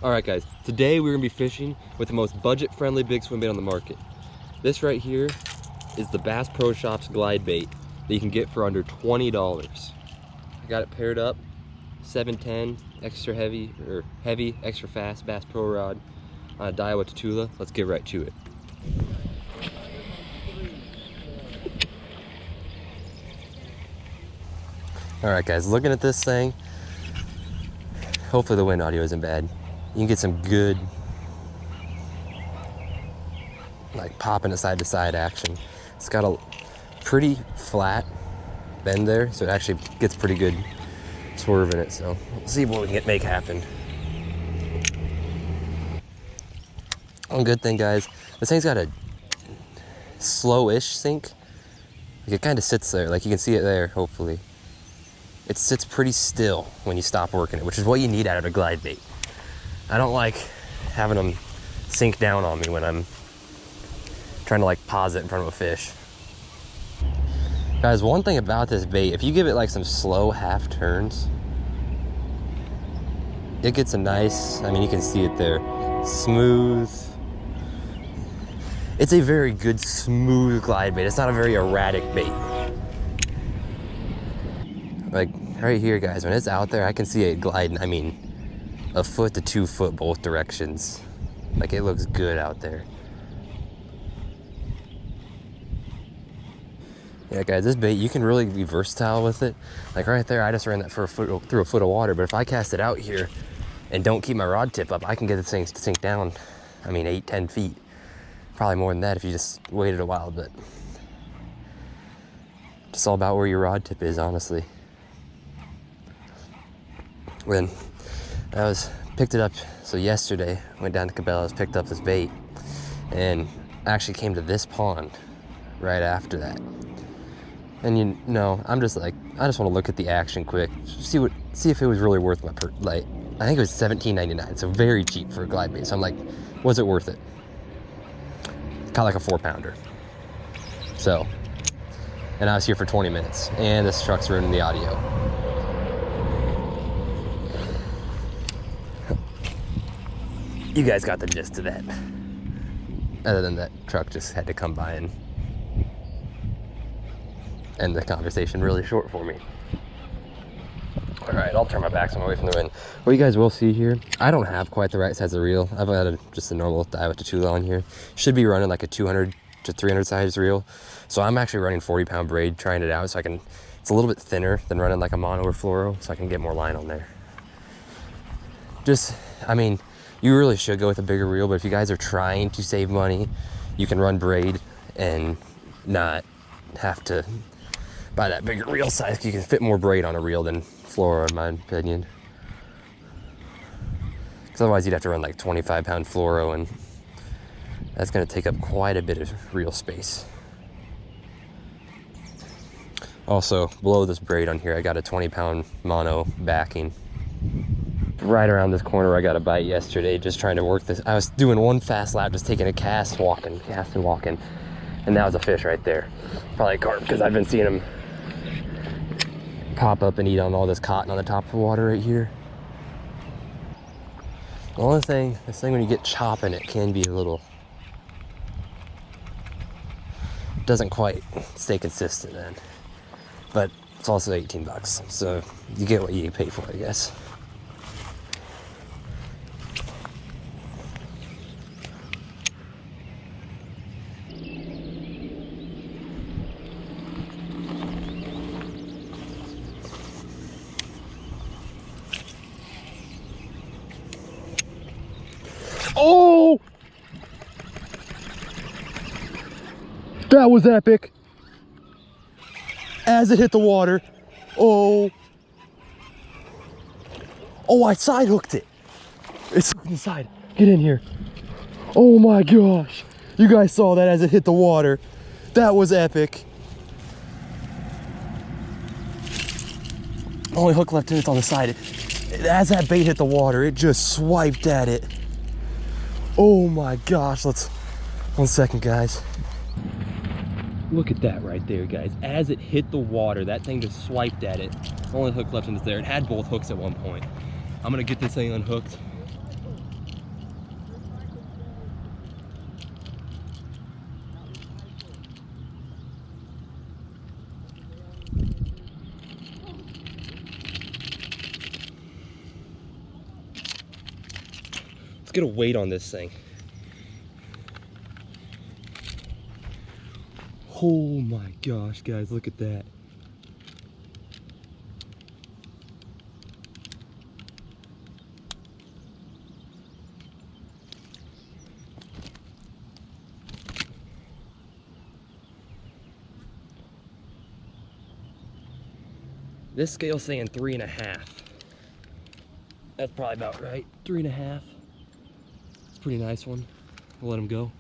All right guys, today we're gonna be fishing with the most budget-friendly big swim bait on the market. This right here is the Bass Pro Shops glide bait that you can get for under $20. I got it paired up, 710, extra heavy, or heavy, extra fast Bass Pro rod on a Daiwa Tatula. Let's get right to it. All right guys, looking at this thing, hopefully the wind audio isn't bad. You can get some good, like popping it side to side action. It's got a pretty flat bend there, so it actually gets pretty good swerve in it. So we'll see what we can make happen. One good thing, guys, this thing's got a slow-ish sink. Like it kind of sits there, like you can see it there, hopefully. It sits pretty still when you stop working it, which is what you need out of a glide bait. I don't like having them sink down on me when I'm trying to like pause it in front of a fish. Guys, one thing about this bait, if you give it like some slow half turns, it gets a nice, I mean, you can see it there, smooth. It's a very good smooth glide bait. It's not a very erratic bait. Like right here, guys, when it's out there, I can see it gliding, I mean, a foot to 2 foot both directions. Like it looks good out there. Yeah guys, this bait, you can really be versatile with it. Like right there, I just ran that for through a foot of water, but if I cast it out here and don't keep my rod tip up, I can get the thing to sink down, I mean 8-10 feet. Probably more than that if you just waited a while, but it's all about where your rod tip is, honestly. When I picked it up, so yesterday, went down to Cabela's, picked up this bait, and actually came to this pond right after that. And you know, I'm just like, I just want to look at the action quick, see if it was really worth my like, I think it was $17.99, so very cheap for a glide bait. So I'm like, was it worth it? Caught like a 4-pounder. So, and I was here for 20 minutes, and this truck's ruining the audio. You guys got the gist of that. Other than that truck just had to come by and end the conversation really short for me. All right, I'll turn my back so I'm away from the wind. What you guys will see here, I don't have quite the right size of reel. I've got just a normal Daiwa Tatula on here. Should be running like a 200 to 300 size reel. So I'm actually running 40-pound braid, trying it out so I can, it's a little bit thinner than running like a mono or fluoro, so I can get more line on there. Just, I mean, you really should go with a bigger reel, but if you guys are trying to save money, you can run braid and not have to buy that bigger reel size. You can fit more braid on a reel than fluoro, in my opinion. Because otherwise you'd have to run like 25-pound fluoro, and that's going to take up quite a bit of reel space. Also, below this braid on here, I got a 20-pound mono backing. Right around this corner, I got a bite yesterday, just trying to work this. I was doing one fast lap, just taking a cast and walking, and that was a fish right there. Probably a carp, because I've been seeing them pop up and eat on all this cotton on the top of the water right here. The only thing, this thing when you get chopping, it can be a little, doesn't quite stay consistent then. But it's also 18 bucks, so you get what you pay for, I guess. Oh! That was epic. As it hit the water. Oh. Oh, I side hooked it. It's inside. Get in here. Oh my gosh. You guys saw that as it hit the water. That was epic. Only hook left in it's on the side. As that bait hit the water, it just swiped at it. Oh my gosh, let's, 1 second guys. Look at that right there, guys. As it hit the water, that thing just swiped at it. The only hook left in is there. It had both hooks at one point. I'm gonna get this thing unhooked get a weight on this thing. Oh my gosh, guys, look at that. This scale's saying 3.5. That's probably about right. 3.5. It's a pretty nice one. We'll let him go.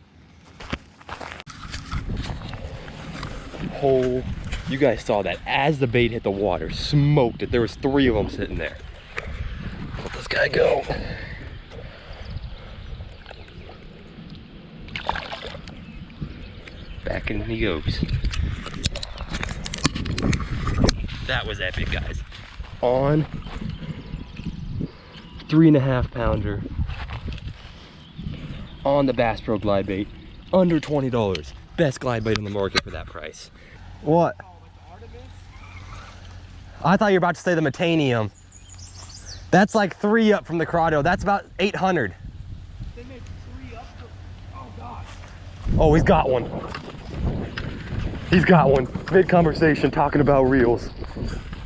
Oh, you guys saw that. As the bait hit the water, smoked it. There was 3 of them sitting there. Let this guy go. Back in he goes. That was epic, guys. On 3.5 pounder on the Bass Pro glide bait, under $20. Best glide bait on the market for that price. What? Oh, like the Artemis? I thought you were about to say the Metanium. That's like 3 up from the Corrado. That's about 800. They make 3 up for, oh God. Oh, he's got one. He's got one. Mid-conversation talking about reels.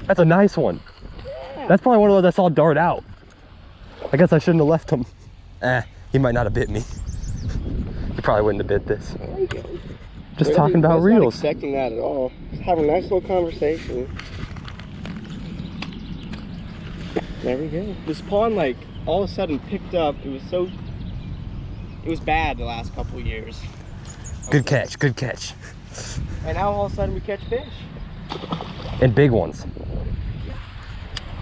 That's a nice one. Yeah. That's probably one of those I saw dart out. I guess I shouldn't have left him. He might not have bit me. He probably wouldn't have bit this. There you go. Just talking about reels. Not expecting that at all. Just having a nice little conversation. There we go. This pond, like, all of a sudden picked up. It was bad the last couple of years. Good catch, good catch. And now all of a sudden we catch fish. And big ones.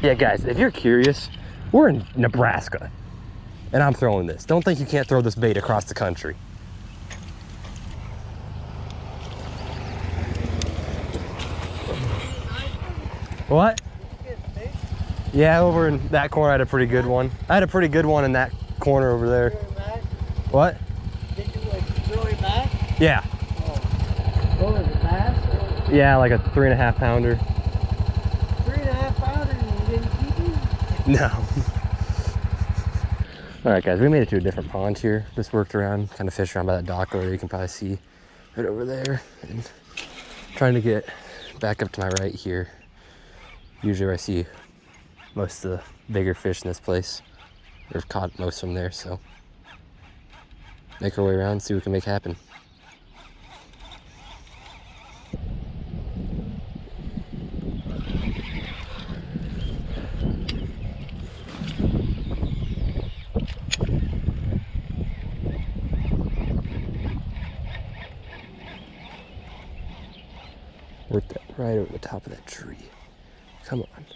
Yeah, guys, if you're curious, we're in Nebraska. And I'm throwing this. Don't think you can't throw this bait across the country. What? Yeah, over in that corner I had a pretty good one. I had a pretty good one in that corner over there. What? Did you like throw it back? Yeah. What was it, bass? Yeah, like a 3.5 pounder. 3.5 pounder and you didn't keep it? No. All right, guys, we made it to a different pond here. Just worked around, kind of fished around by that dock over there. You can probably see right over there. And trying to get back up to my right here. Usually where I see most of the bigger fish in this place. They've caught most from there, so make our way around, see what we can make happen. Work that right over the top of that tree. Come on.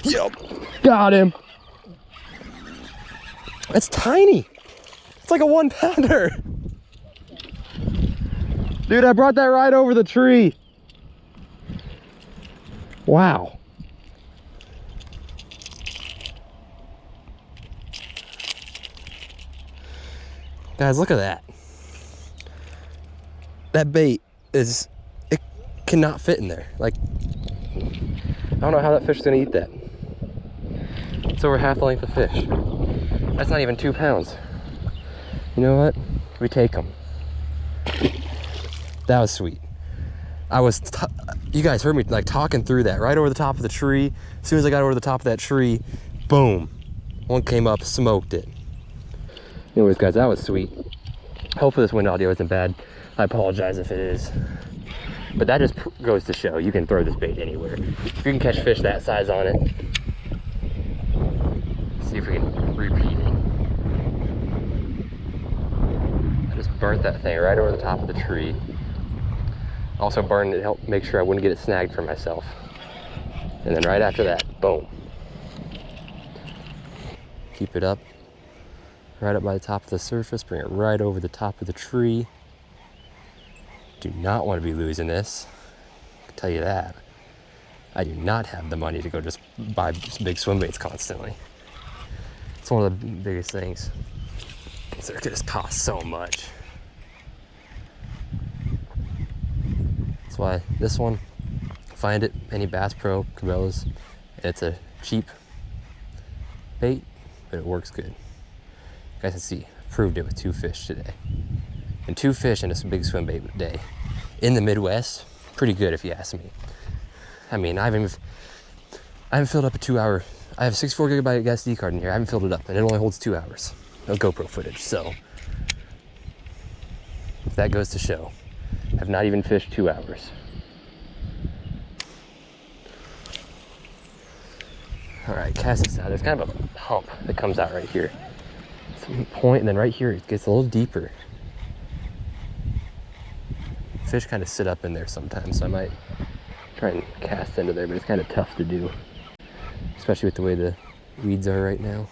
Yep, got him. That's tiny. It's like a 1 pounder. Dude, I brought that right over the tree. Wow. Guys, look at that. That bait is, it cannot fit in there. Like, I don't know how that fish is gonna eat that. It's over half the length of fish. That's not even 2 pounds. You know what? We take them. That was sweet. You guys heard me like talking through that, right over the top of the tree. As soon as I got over the top of that tree, boom. One came up, smoked it. Anyways, guys, that was sweet. Hopefully this wind audio isn't bad. I apologize if it is. But that just goes to show you can throw this bait anywhere. If you can catch fish that size on it, see if we can repeat it. I just burnt that thing right over the top of the tree. Also burned it to help make sure I wouldn't get it snagged for myself. And then right after that, boom. Keep it up, right up by the top of the surface, bring it right over the top of the tree. Do not want to be losing this. I can tell you that. I do not have the money to go just buy just big swim baits constantly. It's one of the biggest things. It could just cost so much. That's why this one, find it, any Bass Pro, Cabela's. It's a cheap bait, but it works good. You guys can see, proved it with 2 fish today. And 2 fish in a big swim bait day. In the Midwest, pretty good if you ask me. I mean, I haven't filled up a 2-hour, I have a 64 gigabyte SD card in here. I haven't filled it up and it only holds 2 hours of GoPro footage. So that goes to show. I've not even fished 2 hours. All right, cast this out. There's kind of a hump that comes out right here. Some point, and then right here it gets a little deeper. Fish kind of sit up in there sometimes, so I might try and cast into there, but it's kind of tough to do, especially with the way the weeds are right now.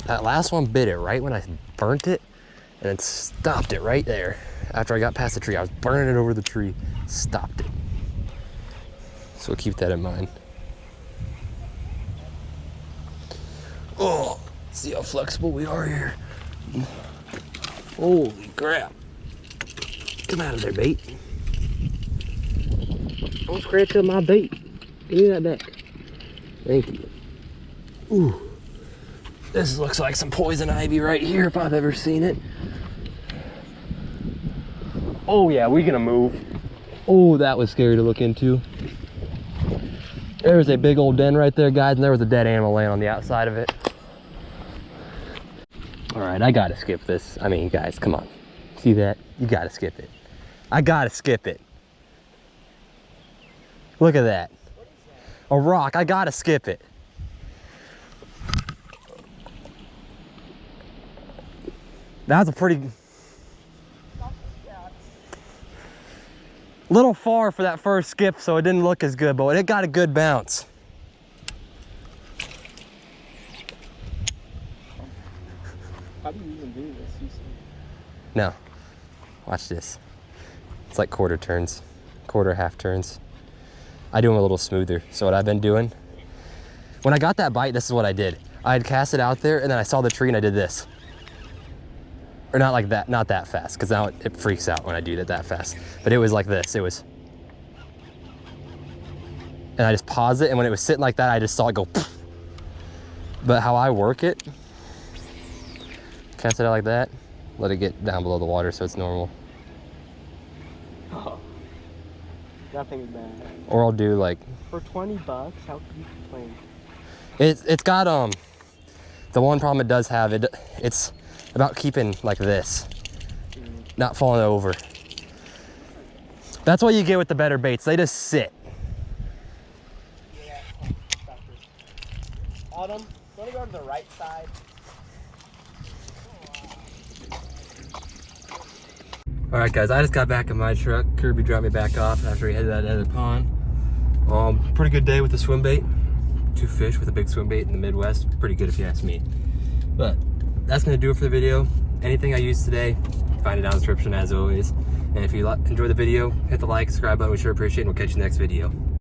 That last one bit it right when I burnt it, and it stopped it right there. After I got past the tree, I was burning it over the tree, stopped it. So keep that in mind. Oh, see how flexible we are here. Holy crap. Come out of there, bait. Don't scratch up my bait. Give me that back. Thank you. Ooh. This looks like some poison ivy right here if I've ever seen it. Oh yeah, we're gonna move. Oh, that was scary to look into. There's a big old den right there, guys, and there was a dead animal laying on the outside of it. All right, I gotta skip this. I mean, guys, come on. See that? You gotta skip it. I gotta skip it. Look at that. A rock, I gotta skip it. That's a pretty... little far for that first skip, so it didn't look as good, but it got a good bounce. How do you even do this? No, watch this. It's like quarter turns, quarter half turns. I do them a little smoother. So what I've been doing, when I got that bite, this is what I did. I had cast it out there and then I saw the tree and I did this. Or not like that, not that fast, because now it freaks out when I do it that fast. But it was like this, it was. And I just paused it, and when it was sitting like that, I just saw it go poof. But how I work it, cast it out like that, let it get down below the water so it's normal. Oh, nothing is bad. Or I'll do like... For 20 bucks, how can you complain? It's got, the one problem it does have, it's about keeping like this, not falling over. That's what you get with the better baits. They just sit. Yeah. Autumn, you want to go to the right side? All right, guys, I just got back in my truck. Kirby dropped me back off after he headed out of the pond. Pretty good day with the swim bait. 2 fish with a big swim bait in the Midwest. Pretty good if you ask me. But that's gonna do it for the video. Anything I used today, find it down in the description as always. And if you enjoyed the video, hit the like, subscribe button. We sure appreciate it. We'll catch you next video.